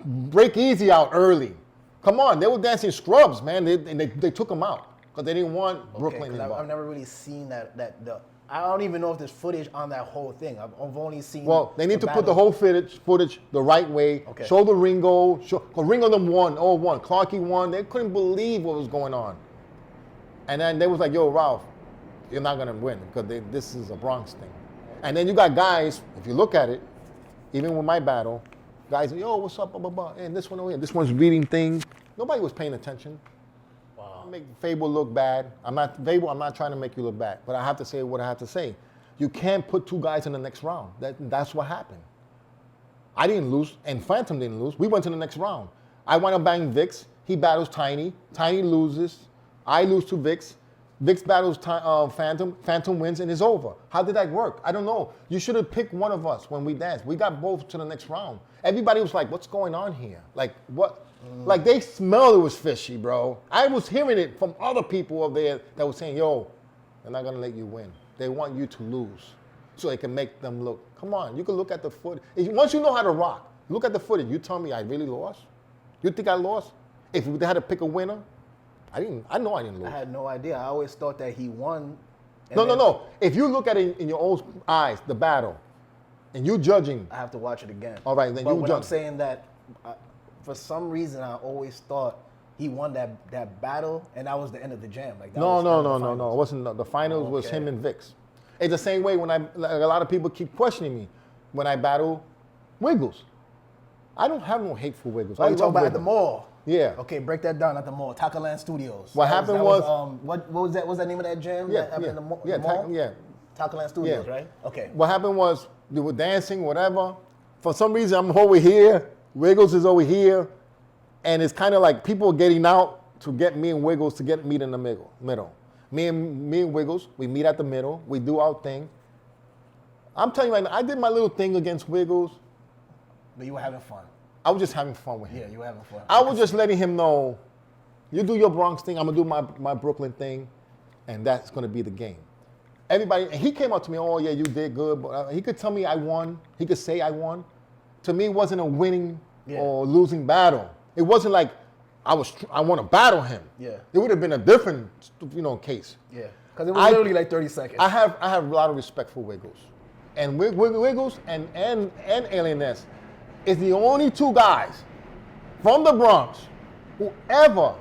Break Easy out early. Come on, they were dancing scrubs, man. They took them out because they didn't want Brooklyn involved. I've never really seen that. I don't even know if there's footage on that whole thing. I've only seen. Well, they need to put the whole footage the right way. Okay. Show the Ringo. Because Ringo them won. Clarky won. They couldn't believe what was going on. And then they was like, yo, Ralph, you're not going to win because this is a Bronx thing. And then you got guys, if you look at it, even with my battle, guys, yo, what's up, blah, blah, blah. And this one over here, this one's reading things. Nobody was paying attention. Wow. Make Fable look bad. I'm not trying to make you look bad, but I have to say what I have to say. You can't put two guys in the next round. That's what happened. I didn't lose, and Phantom didn't lose. We went to the next round. I wound up banging Vix. He battles Tiny. Tiny loses. I lose to Vix. Vix battles Phantom. Phantom wins and it's over. How did that work? I don't know. You should have picked one of us when we danced. We got both to the next round. Everybody was like, what's going on here? Like, what? Like, they smelled it was fishy, bro. I was hearing it from other people over there that were saying, yo, they're not going to let you win. They want you to lose so they can make them look. Come on, you can look at the footage. Once you know how to rock, look at the footage. You tell me I really lost? You think I lost? if they had to pick a winner, I know I didn't lose. I had no idea. I always thought that he won. No. If you look at it in your own eyes, the battle, and you judging. I have to watch it again. All right, then but you when judge. I'm saying that, for some reason, I always thought he won that battle, and that was the end of the jam. Like that No. was It wasn't. The finals was Okay. him and Vix. It's the same way when a lot of people keep questioning me when I battle Wiggles. I don't have no hate for Wiggles. Oh, I you talking love about at the Wiggles. mall? Yeah. Okay, break that down at the mall. Takaland Studios. What happened was what was that? What was that name of that jam? Yeah, that happened yeah, in the mall. yeah, the mall? yeah. Takaland Studios, Yeah. right? Okay. What happened was they were dancing, whatever. For some reason, I'm over here. Wiggles is over here, and it's kind of like people getting out to get me and Wiggles to get meet in the middle. Me and Wiggles, we meet at the middle. We do our thing. I'm telling you right now, I did my little thing against Wiggles. But you were having fun. I was just having fun with him. Yeah, you were having fun. I was just letting him know, you do your Bronx thing, I'm gonna do my Brooklyn thing, and that's gonna be the game. Everybody, and he came up to me, oh yeah, you did good, but he could tell me I won. He could say I won. To me, it wasn't a winning or losing battle. It wasn't like I want to battle him. Yeah. It would have been a different, case. Yeah, because it was literally like 30 seconds. I have a lot of respect for Wiggles, and Wiggles and Alien S is the only two guys from the Bronx who ever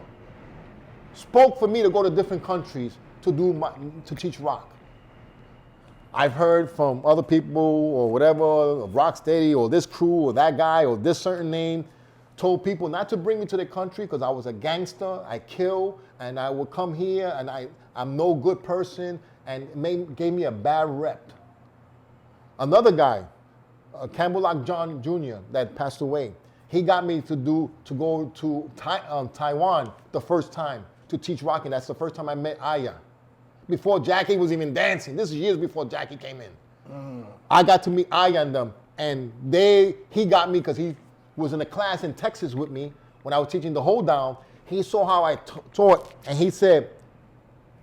spoke for me to go to different countries to teach rock. I've heard from other people or whatever, Rocksteady or this crew or that guy or this certain name, told people not to bring me to the country because I was a gangster, I kill, and I would come here and I'm no good person, and gave me a bad rep. Another guy, Campbell John Jr. that passed away, he got me to go to Taiwan the first time to teach rocking. That's the first time I met Aya. Before Jackie was even dancing. This is years before Jackie came in. I got to meet Aya and them, and he got me because he was in a class in Texas with me when I was teaching the hold down. He saw how I taught, and he said,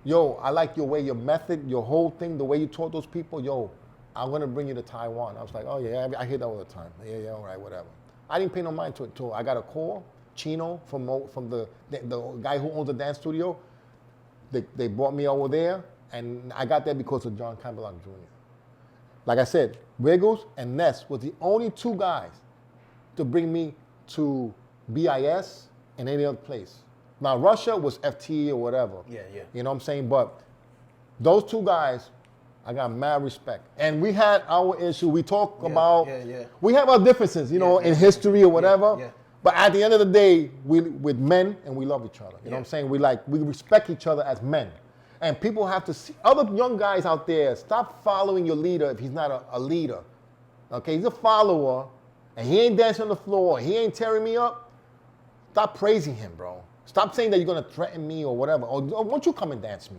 yo, I like your way, your method, your whole thing, the way you taught those people. Yo, I'm gonna bring you to Taiwan. I was like, oh yeah, I hear that all the time. Yeah, all right, whatever. I didn't pay no mind to it until I got a call, Chino, from the guy who owns the dance studio. They brought me over there, and I got there because of John Campbell Jr. Like I said, Wiggles and Ness was the only two guys to bring me to BIS and any other place. Now, Russia was FT or whatever. Yeah. You know what I'm saying? But those two guys, I got mad respect. And we had our issue. We talk about, we have our differences, in history or whatever. Yeah. But at the end of the day, we're men and we love each other. You know what I'm saying? We respect each other as men. And people have to see, other young guys out there, stop following your leader if he's not a leader. Okay, he's a follower, and he ain't dancing on the floor, he ain't tearing me up. Stop praising him, bro. Stop saying that you're gonna threaten me or whatever. Or won't you come and dance me?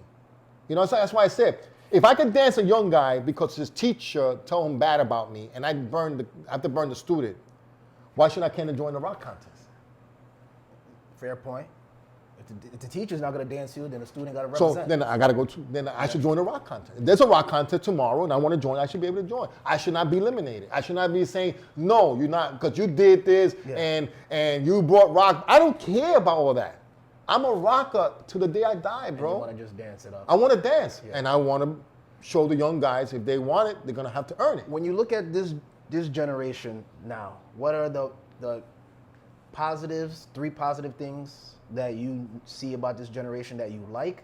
So that's why I said, if I could dance a young guy because his teacher told him bad about me, and I have to burn the student, why should I can't join the rock contest? Fair point. If the teacher's not going to dance you, then the student got to So represent. then I got to go to, then I should join the rock contest. If there's a rock contest tomorrow and I want to join, I should be able to join. I should not be eliminated. I should not be saying, no, you're not, because you did this and you brought rock. I don't care about all that. I'm a rocker to the day I die, bro. And you want to just dance it up. I want to dance, and I want to show the young guys, if they want it, they're going to have to earn it. When you look at this generation now, what are the positives, 3 positive things that you see about this generation that you like,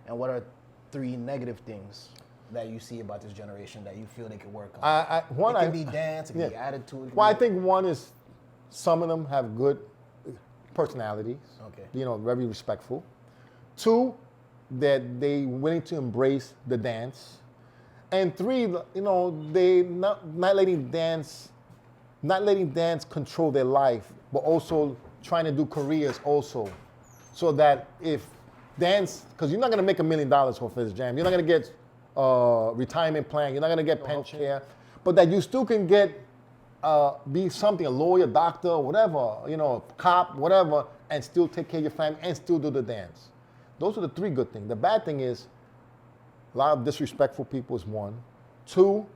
and what are 3 negative things that you see about this generation that you feel they could work on? It can be dance, it can be attitude. Well, I think one is some of them have good personalities. Okay. Very respectful. 2, that they willing to embrace the dance. And 3, they not letting dance control their life, but also trying to do careers also. So that if dance, because you're not going to make $1 million off this jam. You're not going to get retirement plan. You're not going to get pension care. But that you still can get, be something, a lawyer, doctor, whatever, cop, whatever, and still take care of your family and still do the dance. Those are the 3 good things. The bad thing is, a lot of disrespectful people is 1. 2,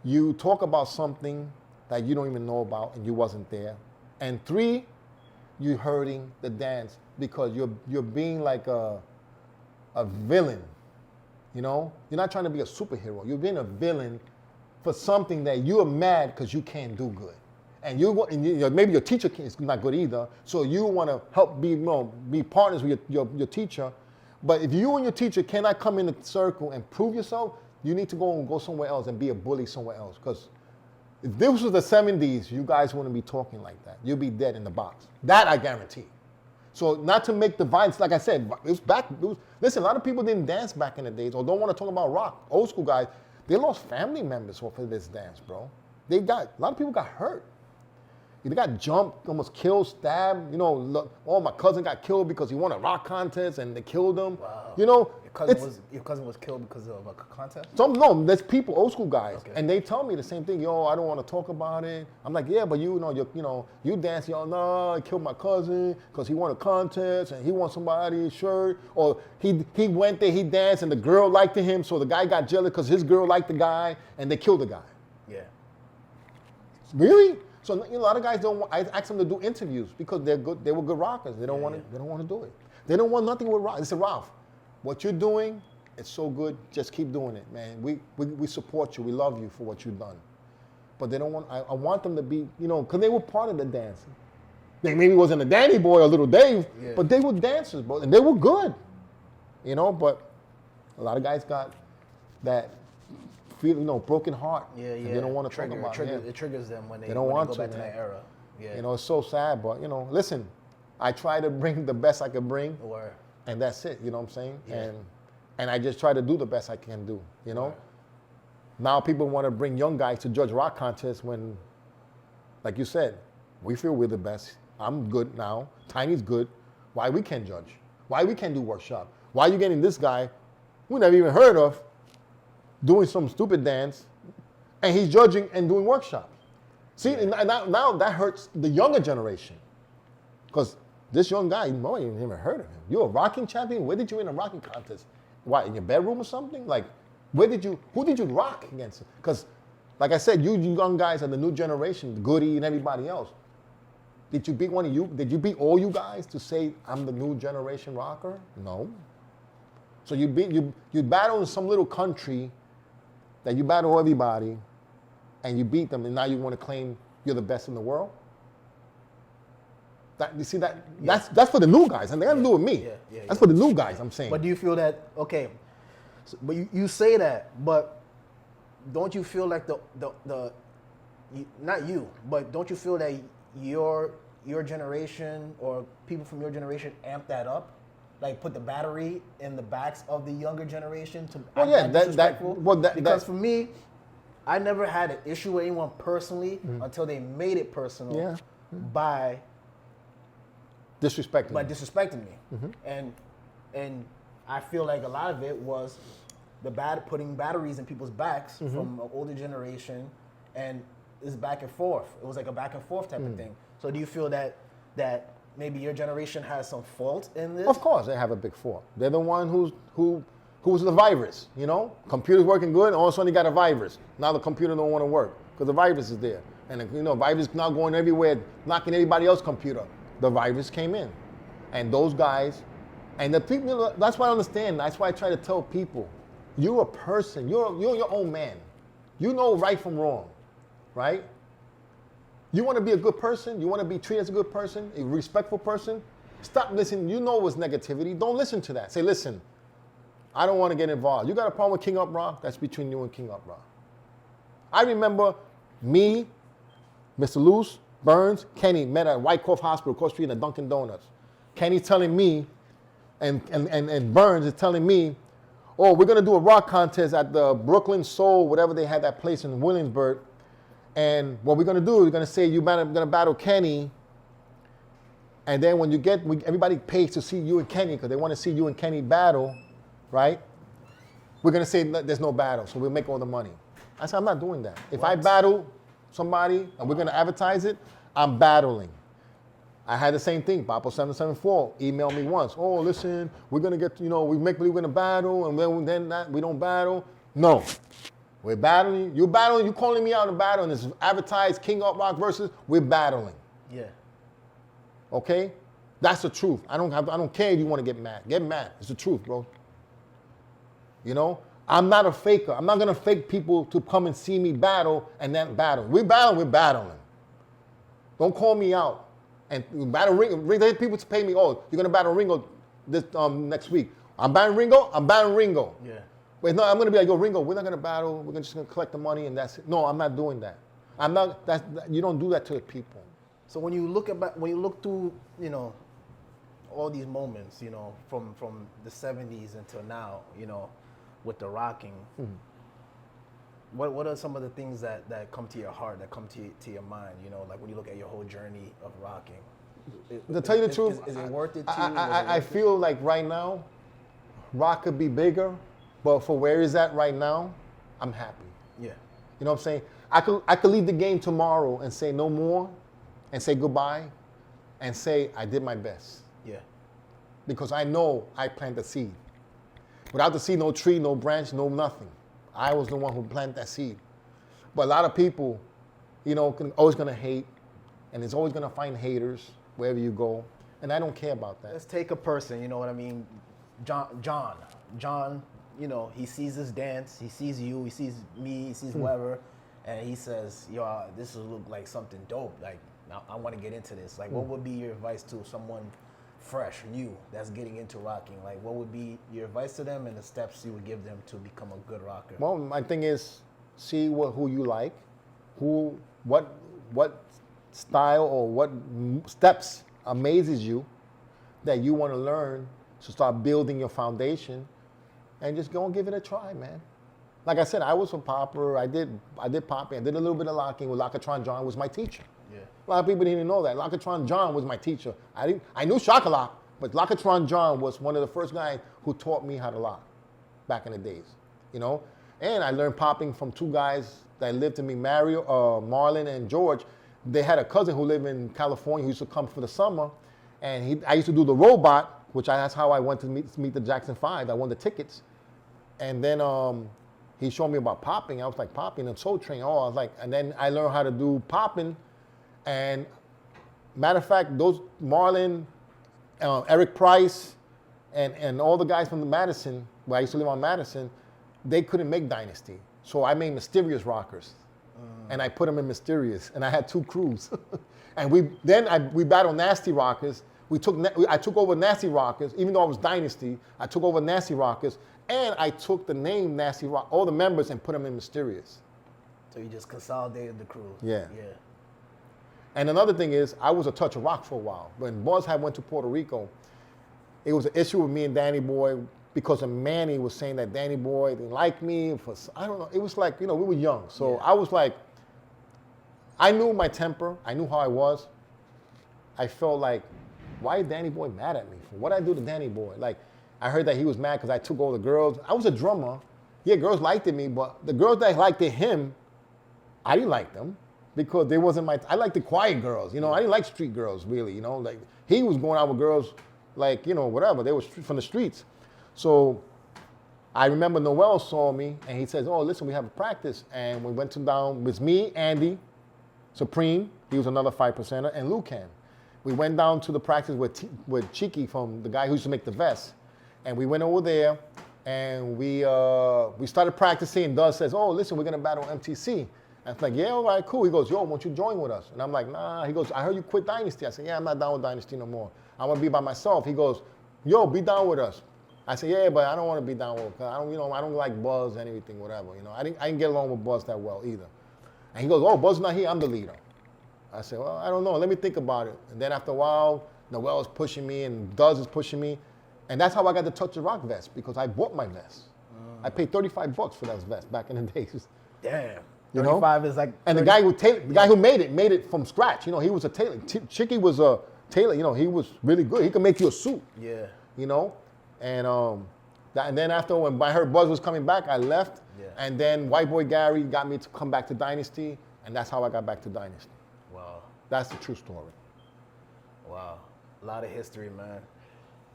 you talk about something that you don't even know about and you wasn't there. And 3, you're hurting the dance because you're being like a villain. You know, you're not trying to be a superhero. You're being a villain for something that you're mad because you can't do good, and maybe your teacher is not good either. So you want to help be partners with your teacher. But if you and your teacher cannot come in the circle and prove yourself, you need to go somewhere else and be a bully somewhere else. Because if this was the 70s, you guys wouldn't be talking like that. You'd be dead in the box. That I guarantee. So not to make the violence, like I said, listen, a lot of people didn't dance back in the days or don't want to talk about rock. Old school guys, they lost family members for this dance, bro. A lot of people got hurt. They got jumped, almost killed, stabbed. You know, my cousin got killed because he won a rock contest and they killed him. Wow. You know, your cousin was killed because of a contest? No, there's people, old school guys, okay. and they tell me the same thing. Yo, I don't want to talk about it. I'm like, yeah, but you dance. Yo, no, I killed my cousin because he won a contest and he won somebody's shirt, or he went there, he danced, and the girl liked him, so the guy got jealous because his girl liked the guy, and they killed the guy. Yeah. Really? So a lot of guys don't. I ask them to do interviews because they're good. They were good rockers. They don't want to. They don't want to do it. They don't want nothing with rock. They say, Ralph, what you're doing, it's so good. Just keep doing it, man. We support you. We love you for what you've done. But they don't want. I want them to be, because they were part of the dance. They maybe wasn't a Danny Boy or Little Dave, but they were dancers, bro, and they were good. But a lot of guys got that. Feel, broken heart. Yeah. They don't want to talk about it. It triggers them when they don't want go to, back to that era. Yeah. It's so sad, but listen, I try to bring the best I can bring, and that's it. You know what I'm saying? Yeah. And I just try to do the best I can do. Now people want to bring young guys to judge rock contests when, like you said, we feel we're the best. I'm good now. Tiny's good. Why we can't judge? Why we can't do workshop? Why are you getting this guy we never even heard of doing some stupid dance, and he's judging and doing workshops? See, and now that hurts the younger generation. Because this young guy, you ain't even heard of him. You're a rocking champion? Where did you win a rocking contest? What, in your bedroom or something? Like, who did you rock against? Because, like I said, you young guys are the new generation, Goody and everybody else. Did you beat did you beat all you guys to say, I'm the new generation rocker? No. So you battle in some little country that you battle everybody, and you beat them, and now you want to claim you're the best in the world? You see that? Yeah. That's for the new guys, and they have to do with me. That's for the new guys, I'm saying. But do you feel that, but you say that, but don't you feel like not you, but don't you feel that your generation or people from your generation amp that up? Like put the battery in the backs of the younger generation to act disrespectful? Because for me, I never had an issue with anyone personally until they made it personal by disrespecting me. Mm-hmm. And I feel like a lot of it was putting batteries in people's backs from an older generation, and it's back and forth. It was like a back and forth type of thing. So do you feel that maybe your generation has some fault in this? Of course, they have a big fault. They're the one who's the virus, Computer's working good, and all of a sudden you got a virus. Now the computer don't want to work because the virus is there. And virus now going everywhere, knocking everybody else's computer. The virus came in. And those guys, and the people, that's why I understand. That's why I try to tell people, you're a person, you're your own man. You know right from wrong, right? You want to be a good person? You want to be treated as a good person, a respectful person? Stop listening. You know it's negativity. Don't listen to that. Say, listen, I don't want to get involved. You got a problem with King Uprock? That's between you and King Uprock. I remember me, Mr. Luce, Burns, Kenny met at Wyckoff Hospital, across the street in a Dunkin' Donuts. Kenny telling me, and Burns is telling me, oh, we're going to do a rock contest at the Brooklyn Soul, whatever they had that place in Williamsburg. And what we're going to do, we're going to say you're going to battle Kenny. And then when everybody pays to see you and Kenny because they want to see you and Kenny battle, right? We're going to say there's no battle, so we'll make all the money. I said, I'm not doing that. If I battle somebody and we're going to advertise it, I'm battling. I had the same thing. Papo774 emailed me once. Oh, listen, we're going to get, we make believe we're going to battle, and then we don't battle. No. We're battling. You're battling. You're calling me out in a battle, and it's advertised King Uprock versus. We're battling. Yeah. Okay? That's the truth. I don't care if you want to get mad. Get mad. It's the truth, bro. You know? I'm not a faker. I'm not going to fake people to come and see me battle and then battle. We're battling. Don't call me out. And battle Ringo. There's people to pay me, oh, you're going to battle Ringo this next week. I'm battling Ringo. Yeah. But no, I'm going to be like, yo, Ringo, we're not going to battle. We're just going to collect the money and that's it. No, I'm not doing that. You don't do that to the people. So when you look through, you know, all these moments, you know, from the 70s until now, you know, with the rocking, what are some of the things that come to your heart, that come to your mind, you know, like when you look at your whole journey of rocking? To tell you the truth, is it worth it to you? I feel like right now, rock could be bigger, but for where it's at right now, I'm happy. Yeah. You know what I'm saying? I could leave the game tomorrow and say no more, and say goodbye, and say I did my best. Yeah. Because I know I planted the seed. Without the seed, no tree, no branch, no nothing. I was the one who planted that seed. But a lot of people, you know, always gonna hate, and there's always gonna find haters wherever you go, and I don't care about that. Let's take a person, you know what I mean? John, you know, he sees this dance, he sees you, he sees me, he sees whoever, and he says, yo, this will look like something dope. Like, I want to get into this. Like, what would be your advice to someone fresh, new, that's getting into rocking? Like, what would be your advice to them and the steps you would give them to become a good rocker? Well, my thing is, see who you like, what style or what steps amazes you that you want to learn to start building your foundation, and just go and give it a try, man. Like I said, I was a popper. I did popping. I did a little bit of locking with Lockatron John was my teacher. Yeah. A lot of people didn't know that. Lockatron John was my teacher. I knew Shakalak, but Lockatron John was one of the first guys who taught me how to lock back in the days, you know? And I learned popping from two guys that lived in me, Marlon and George. They had a cousin who lived in California who used to come for the summer, and I used to do the robot, which that's how I went to meet the Jackson 5. I won the tickets. And then he showed me about popping. I was like, popping and Soul Train. Oh, I was like, and then I learned how to do popping. And matter of fact, those Marlon, Eric Price, and all the guys from the Madison, where I used to live on Madison, they couldn't make Dynasty. So I made Mysterious Rockers. And I put them in Mysterious. And I had two crews. And we battled Nasty Rockers. I took over Nasty Rockers, even though I was Dynasty. I took over Nasty Rockers, and I took the name Nasty Rock, all the members, and put them in Mysterious. So you just consolidated the crew. Yeah. And another thing is, I was a touch of rock for a while. When Boz had went to Puerto Rico, it was an issue with me and Danny Boy because of Manny was saying that Danny Boy didn't like me. I don't know. It was like, you know, we were young. So I was like, I knew my temper. I knew how I was. I felt like, why is Danny Boy mad at me? For what I do to Danny Boy? Like, I heard that he was mad because I took all the girls. I was a drummer. Yeah, girls liked me, but the girls that liked him, I didn't like them because they wasn't I liked the quiet girls, you know. I didn't like street girls, really, you know. Like, he was going out with girls, like, you know, whatever. They were from the streets. So I remember Noel saw me, and he says, oh, listen, we have a practice. And we went down with me, Andy, Supreme, he was another 5%er, and Lucan. We went down to the practice with Cheeky, from the guy who used to make the vest. And we went over there, and we started practicing, and Doug says, oh, listen, we're going to battle MTC. And it's like, yeah, all right, cool. He goes, yo, won't you join with us? And I'm like, nah. He goes, I heard you quit Dynasty. I said, yeah, I'm not down with Dynasty no more. I want to be by myself. He goes, yo, be down with us. I said, yeah, but I don't want to be down with, because I don't like Buzz and anything, whatever. You know, I didn't get along with Buzz that well either. And he goes, oh, Buzz is not here, I'm the leader. I said, well, I don't know, let me think about it. And then after a while, Noel is pushing me and Duz is pushing me. And that's how I got the Touch of Rock vest, because I bought my vest. I paid $35 for that vest back in the days. Damn. You know? 35 is like 30. And the guy who made it from scratch. You know, he was a tailor. Chicky was a tailor. You know, he was really good. He could make you a suit. Yeah. You know, and then after, when I heard Buzz was coming back, I left. Yeah. And then White Boy Gary got me to come back to Dynasty, and that's how I got back to Dynasty. Wow. That's the true story. Wow. A lot of history, man.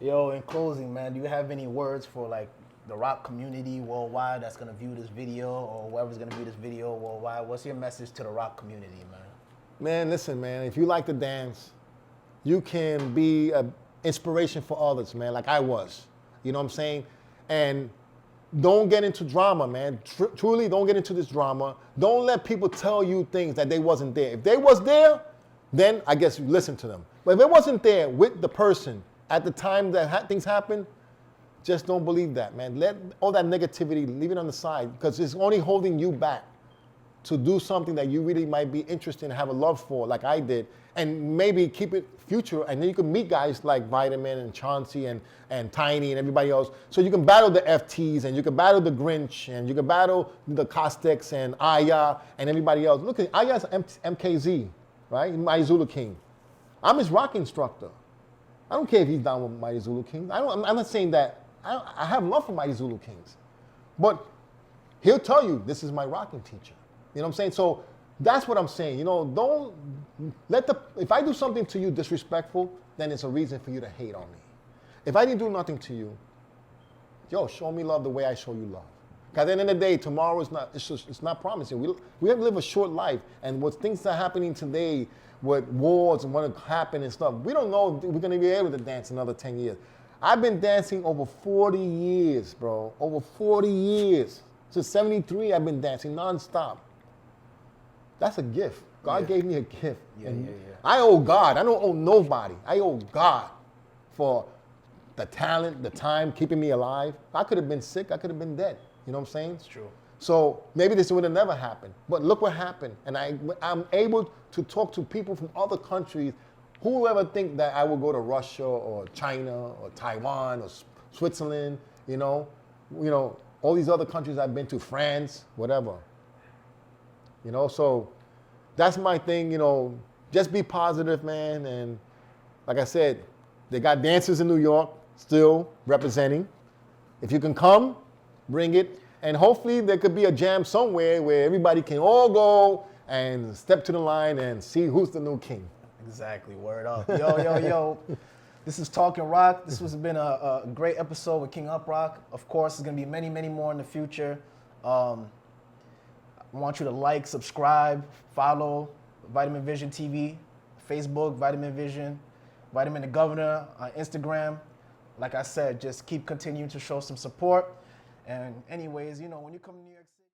Yo, in closing, man, do you have any words for like the rock community worldwide that's gonna view this video, or whoever's gonna view this video worldwide? What's your message to the rock community, man? Man, listen, man, if you like to dance, you can be an inspiration for others, man, like I was. You know what I'm saying? And don't get into drama, man. Truly, don't get into this drama. Don't let people tell you things that they wasn't there. If they was there, then I guess you listen to them. But if it wasn't there with the person at the time that things happened, just don't believe that, man. Let all that negativity, leave it on the side, because it's only holding you back to do something that you really might be interested in, have a love for, like I did, and maybe keep it future, and then you can meet guys like Vitamin and Chauncey and Tiny and everybody else. So you can battle the FTs, and you can battle the Grinch, and you can battle the Causticks and Aya and everybody else. Look at Aya's MKZ, right? Mighty Zulu King. I'm his rock instructor. I don't care if he's down with Mighty Zulu Kings. I'm not saying that. I have love for Mighty Zulu Kings. But he'll tell you, this is my rocking teacher. You know what I'm saying? So that's what I'm saying. You know, don't let if I do something to you disrespectful, then it's a reason for you to hate on me. If I didn't do nothing to you, yo, show me love the way I show you love. Because at the end of the day, tomorrow is not, it's not promising. We have to live a short life. And what things are happening today, with wars and what happen and stuff, we don't know if we're going to be able to dance another 10 years. I've been dancing over 40 years, bro. Over 40 years. Since 73, I've been dancing nonstop. That's a gift. God gave me a gift. I owe God. I don't owe nobody. I owe God for the talent, the time, keeping me alive. I could have been sick. I could have been dead. You know what I'm saying? It's true. So maybe this would have never happened. But look what happened. And I'm able to talk to people from other countries. Who would ever think that I would go to Russia or China or Taiwan or Switzerland, you know, all these other countries I've been to, France, whatever. You know, so that's my thing, you know, just be positive, man. And like I said, they got dancers in New York still representing. If you can come, bring it. And hopefully there could be a jam somewhere where everybody can all go and step to the line and see who's the new king. Exactly, word up. Yo. This is Talking Rock. This has been a great episode with King Uprock. Of course, there's going to be many, many more in the future. I want you to like, subscribe, follow Vitamin Vision TV, Facebook, Vitamin Vision, Vitamin the Governor on Instagram. Like I said, just keep continuing to show some support. And anyways, you know, when you come to New York City,